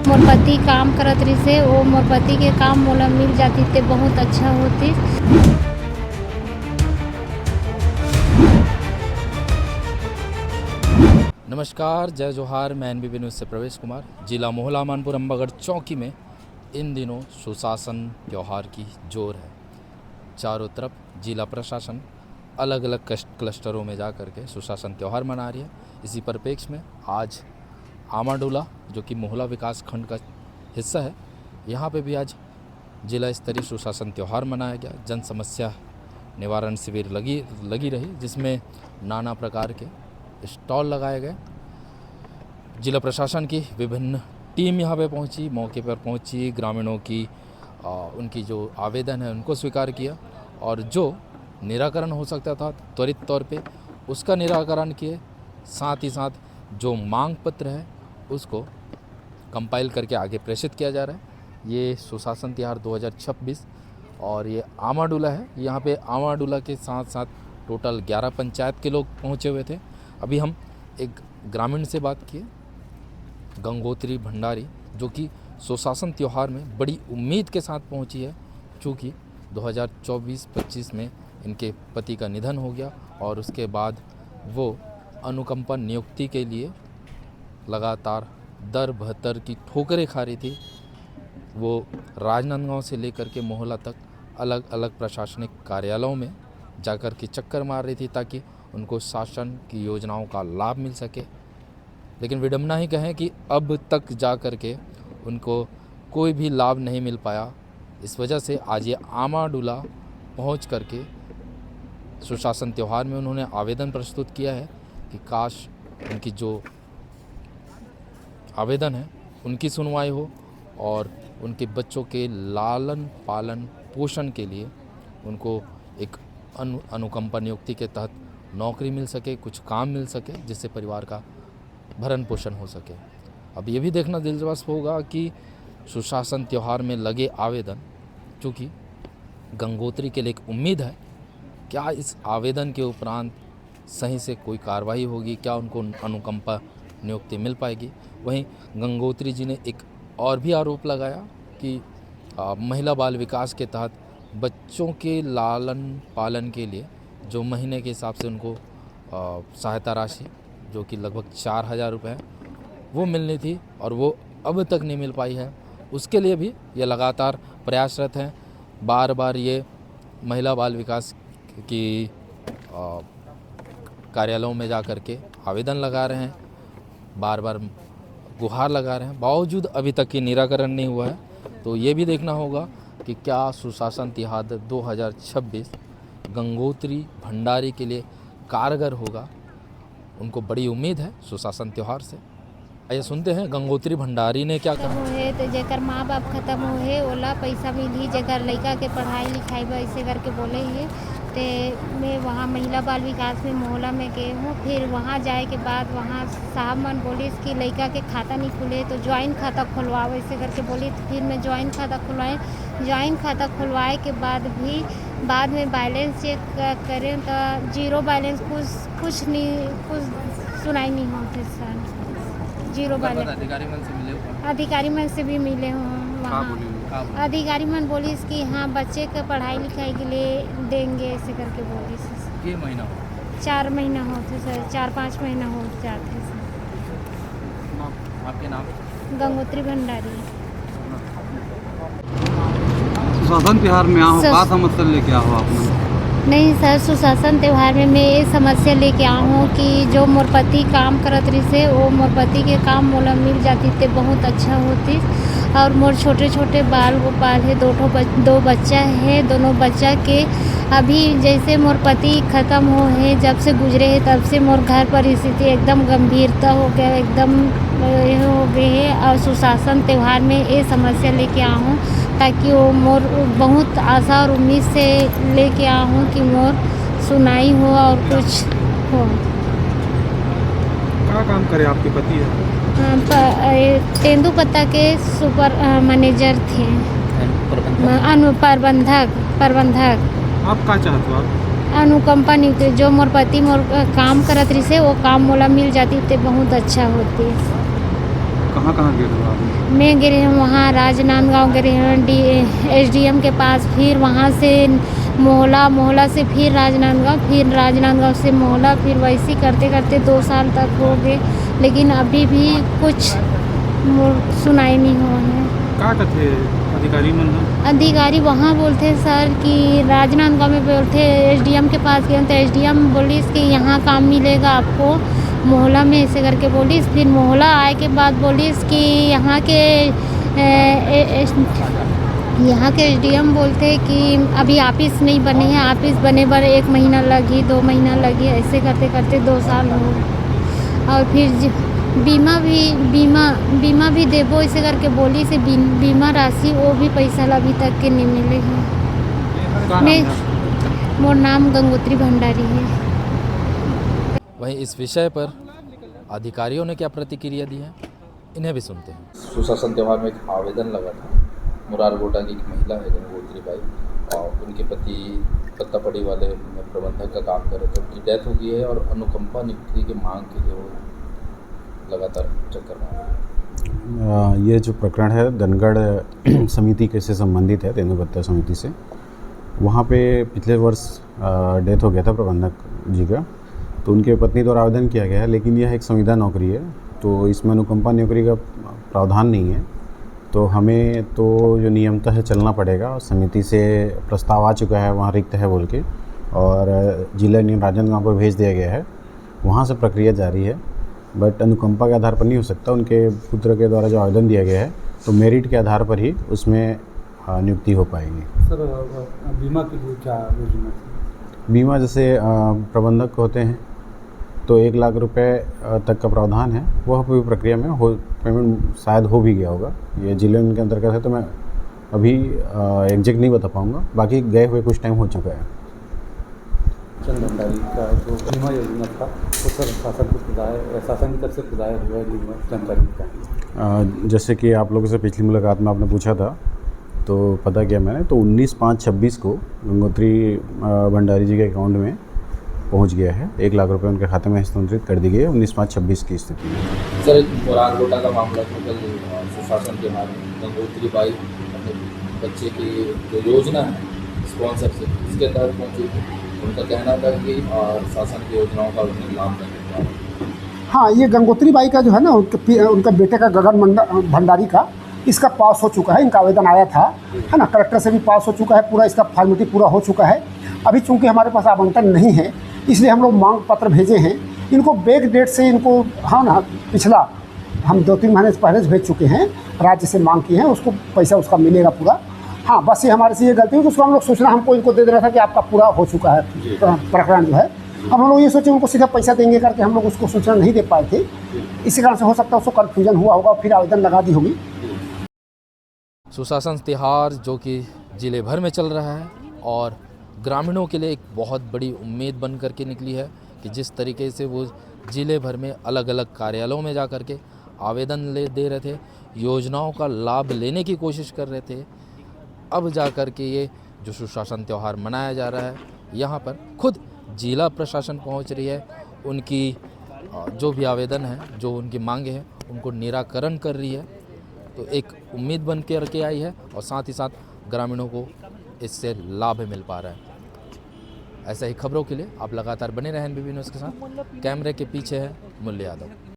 मोर पति काम करत रही से वो मोर पति के काम मोला मिल जाती ते बहुत अच्छा होती। नमस्कार, जय जोहार। मैं एनबीपी न्यूज़ से प्रवेश कुमार। जिला मोहला मानपुर अम्बागढ़ चौकी में इन दिनों सुशासन त्यौहार की जोर है। चारों तरफ जिला प्रशासन अलग अलग क्लस्टरों में जा कर के सुशासन त्यौहार मना रही है। इसी परिप्रेक्ष्य में आज आमाडोला, जो कि मोहला विकास खंड का हिस्सा है, यहाँ पे भी आज जिला स्तरीय सुशासन त्यौहार मनाया गया। जन समस्या निवारण शिविर लगी रही, जिसमें नाना प्रकार के स्टॉल लगाए गए। जिला प्रशासन की विभिन्न टीम यहाँ पे पहुँची, मौके पर पहुँची, ग्रामीणों की उनकी जो आवेदन है उनको स्वीकार किया और जो निराकरण हो सकता था त्वरित तौर पे उसका निराकरण किए। साथ ही साथ जो मांग पत्र है उसको कंपाइल करके आगे प्रेषित किया जा रहा है। ये सुशासन त्यौहार 2026 और ये आमाडोला है। यहाँ पे आमाडोला के साथ साथ टोटल 11 पंचायत के लोग पहुँचे हुए थे। अभी हम एक ग्रामीण से बात किए, गंगोत्री भंडारी, जो कि सुशासन त्यौहार में बड़ी उम्मीद के साथ पहुंची है, क्योंकि 2024-25 में इनके पति का निधन हो गया और उसके बाद वो अनुकंपा नियुक्ति के लिए लगातार दर बहत्तर की ठोकरें खा रही थी। वो राजनांदगांव से लेकर के मोहला तक अलग अलग प्रशासनिक कार्यालयों में जाकर के चक्कर मार रही थी ताकि उनको शासन की योजनाओं का लाभ मिल सके। लेकिन विडम्बना ही कहें कि अब तक जा कर के उनको कोई भी लाभ नहीं मिल पाया। इस वजह से आज ये आमाडोला पहुंच कर के सुशासन त्यौहार में उन्होंने आवेदन प्रस्तुत किया है कि काश उनकी जो आवेदन है उनकी सुनवाई हो और उनके बच्चों के लालन पालन पोषण के लिए उनको एक अनुकंपा नियुक्ति के तहत नौकरी मिल सके, कुछ काम मिल सके, जिससे परिवार का भरण पोषण हो सके। अब ये भी देखना दिलचस्प होगा कि सुशासन त्यौहार में लगे आवेदन, चूँकि गंगोत्री के लिए एक उम्मीद है, क्या इस आवेदन के उपरांत सही से कोई कार्रवाई होगी, क्या उनको अनुकंपा नियुक्ति मिल पाएगी। वहीं गंगोत्री जी ने एक और भी आरोप लगाया कि महिला बाल विकास के तहत बच्चों के लालन पालन के लिए जो महीने के हिसाब से उनको सहायता राशि, जो कि लगभग 4,000 रुपये है, वो मिलनी थी और वो अब तक नहीं मिल पाई है। उसके लिए भी ये लगातार प्रयासरत हैं। बार बार ये महिला बाल विकास की कार्यालयों में जा कर के आवेदन लगा रहे हैं, बार बार गुहार लगा रहे हैं, बावजूद अभी तक की निराकरण नहीं हुआ है। तो ये भी देखना होगा कि क्या सुशासन त्यौहार 2026 गंगोत्री भंडारी के लिए कारगर होगा। उनको बड़ी उम्मीद है सुशासन त्यौहार से। आइए सुनते हैं गंगोत्री भंडारी ने क्या कहा। है तो जेकर माँ बाप खत्म हुए ओला पैसा मिली, जेकर लड़का के पढ़ाई लिखाई ऐसे करके बोले ही तो मैं वहाँ महिला बाल विकास में मोहला में गए हूँ। फिर वहाँ जाए के बाद वहाँ साहब मन बोली कि लड़का के खाता नहीं खुले तो ज्वाइंट खाता खुलवाओ ऐसे करके बोली। तो फिर मैं ज्वाइंट खाता खुलवाए। ज्वाइंट खाता खुलवाए के बाद भी बाद में बैलेंस चेक करें तो जीरो बैलेंस, कुछ नहीं, कुछ सुनाई नहीं होते सर। Zero balance. अधिकारी मन से भी मिले हूँ वहाँ। अधिकारी मन बोलिस कि हाँ बच्चे के पढ़ाई लिखाई के लिए देंगे ऐसे करके बोलिस। ये महीना हो 4 महीना होते सर, 4-5 महीना हो जाते सर। आपके नाम? गंगोत्री भंडारी। सुशासन त्यौहार में आओ, क्या समस्या लेके आओ आपने? नहीं सर, सुशासन त्यौहार में मैं ये समस्या लेके आऊँ हूँ कि जो मोर पति काम करत रही से वो मोर पति के काम मोला मिल जाती ते बहुत अच्छा होती। और मोर छोटे छोटे बाल गोपाल है, 2 बच्चा है। दोनों बच्चा के अभी जैसे मोर पति ख़त्म हो है, जब से गुजरे है तब से मोर घर पर स्थिति एकदम गंभीरता हो गया, एकदम हो गए है। और सुशासन त्यौहार में ये समस्या लेके आऊँ ताकि वो मोर बहुत आशा और उम्मीद से लेके आऊँ कि मोर सुनाई हो और कुछ हो। क्या काम करे आपके पति है? तेंदुपत्ता के सुपर मैनेजर थे, प्रबंधक। आप क्या चाहते हो आप? अनुकंपा नियुक्ति, जो मोर पति मोर काम करत रही से वो काम मोला मिल जाती ते बहुत अच्छा होती। कहाँ कहाँ गिरे हो आप? मैं गिरे हूँ वहाँ राजनांदगांव गिरे हैं एसडीएम के पास, फिर वहाँ से मोहला से फिर राजनांदगांव से मोहला, फिर वैसे करते करते 2 साल तक हो गए, लेकिन अभी भी कुछ सुनाई नहीं हुआ है। क्या कहते अधिकारी मन अधिकारी वहाँ बोलते सर कि राजनांदगांव में बोलते एसडीएम के पास गए तो एसडीएम बोलिस कि यहाँ काम मिलेगा आपको मोहला में, ऐसे करके बोलिस। फिर मोहला आए के बाद बोलिस कि यहाँ के एसडीएम बोलते कि अभी ऑफिस नहीं बने हैं, ऑफिस बने पर 1 महीना लगी 2 महीना लगी, ऐसे करते करते 2 साल हो। और फिर बीमा भी देबो ऐसे करके बोली से बीमा राशि वो भी पैसा अभी तक के नहीं मिले हैं। मैं मोर नाम गंगोत्री भंडारी है। वहीं इस विषय पर अधिकारियों ने क्या प्रतिक्रिया दी है, इन्हें भी सुनते हैं। सुशासन त्यौहार में एक आवेदन लगा था। मुरारगोटा की एक महिला है गंगोत्री बाई, और उनके पति पत्तापड़ी वाले में प्रबंधक का काम कर रहे थे, उनकी डेथ हो गई है और अनुकंपा नियुक्ति की मांग के लिए वो लगातार चक्कर मार। ये जो प्रकरण है धनगढ़ समिति के से संबंधित है, तेंदुपत्ता समिति से। वहाँ पे पिछले वर्ष डेथ हो गया था प्रबंधक जी का, तो उनके पत्नी द्वारा आवेदन किया गया है, लेकिन यह एक संविदा नौकरी है, तो इसमें अनुकंपा नौकरी का प्रावधान नहीं है। तो हमें तो जो नियमतः है चलना पड़ेगा। समिति से प्रस्ताव आ चुका है, वहाँ रिक्त है बोल के, और जिला राजनांदगांव को भेज दिया गया है, वहाँ से प्रक्रिया जारी है। बट अनुकंपा के आधार पर नहीं हो सकता, उनके पुत्र के द्वारा जो आवेदन दिया गया है तो मेरिट के आधार पर ही उसमें नियुक्ति हो पाएगी। सर बीमा के लिए क्या योजना? बीमा जैसे प्रबंधक होते हैं तो 1 लाख रुपए तक का प्रावधान है, वह भी प्रक्रिया में हो, पेमेंट शायद हो भी गया होगा। ये जिले के अंतर्गत है, तो मैं अभी एग्जैक्ट नहीं बता पाऊँगा, बाकी गए हुए कुछ टाइम हो चुका है। चंद भंडारी का जो बीमा योजना था वो सर शासन की तरफ से खुदाया हुआ जानकारी का। जैसे कि आप लोगों से पिछली मुलाकात में आपने पूछा था, तो पता किया मैंने, तो 19/5/26 को गंगोत्री भंडारी जी के अकाउंट में पहुंच गया है। 1 लाख रुपए उनके खाते में हस्तांतरित कर दी गई है 19/5/26 की स्थिति में। सर मुरारगोटा का मामला तो कल सुशासन के बाद गंगोत्री बाई अपने बच्चे की जो योजना है स्पॉन्सरशिप, इसके तहत पहुँची थी। उनका कहना था कि शासन की योजनाओं का उन्हें लाभ मिलता है। हाँ, ये गंगोत्री बाई का जो है ना, उनका बेटे का गगन भंडारी का इसका पास हो चुका है, इनका आवेदन आया था, है ना, कलेक्टर से भी पास हो चुका है, पूरा इसका फॉर्मेलिटी पूरा हो चुका है। अभी चूंकि हमारे पास आवंटन नहीं है, इसलिए हम लोग मांग पत्र भेजे हैं इनको। बैक डेट से इनको, हाँ ना, पिछला हम 2-3 महीने से पहले भेज चुके हैं, राज्य से मांग की है, उसको पैसा उसका मिलेगा पूरा। हाँ, बस ये हमारे से ये गलती हुई कि उसको हम लोग सूचना हमको इनको दे रहा था कि आपका पूरा हो चुका है प्रकरण जो है। अब हम लोग ये सोचे उनको सीधा पैसा देंगे करके हम लोग उसको सूचना नहीं दे पाए थे, इसी कारण से हो सकता है उसको कन्फ्यूजन हुआ होगा, फिर आवेदन लगा दी होगी। सुशासन त्यौहार जो कि ज़िले भर में चल रहा है और ग्रामीणों के लिए एक बहुत बड़ी उम्मीद बन करके निकली है कि जिस तरीके से वो ज़िले भर में अलग अलग कार्यालयों में जा कर के आवेदन दे रहे थे, योजनाओं का लाभ लेने की कोशिश कर रहे थे, अब जा कर के ये जो सुशासन त्यौहार मनाया जा रहा है, यहाँ पर खुद जिला प्रशासन पहुँच रही है, उनकी जो भी आवेदन है, जो उनकी मांगे हैं, उनको निराकरण कर रही है। तो एक उम्मीद बन के आई है और साथ ही साथ ग्रामीणों को इससे लाभ मिल पा रहा है। ऐसा ही खबरों के लिए आप लगातार बने रहें NBB न्यूज़ के साथ। कैमरे के पीछे है मूल्य यादव।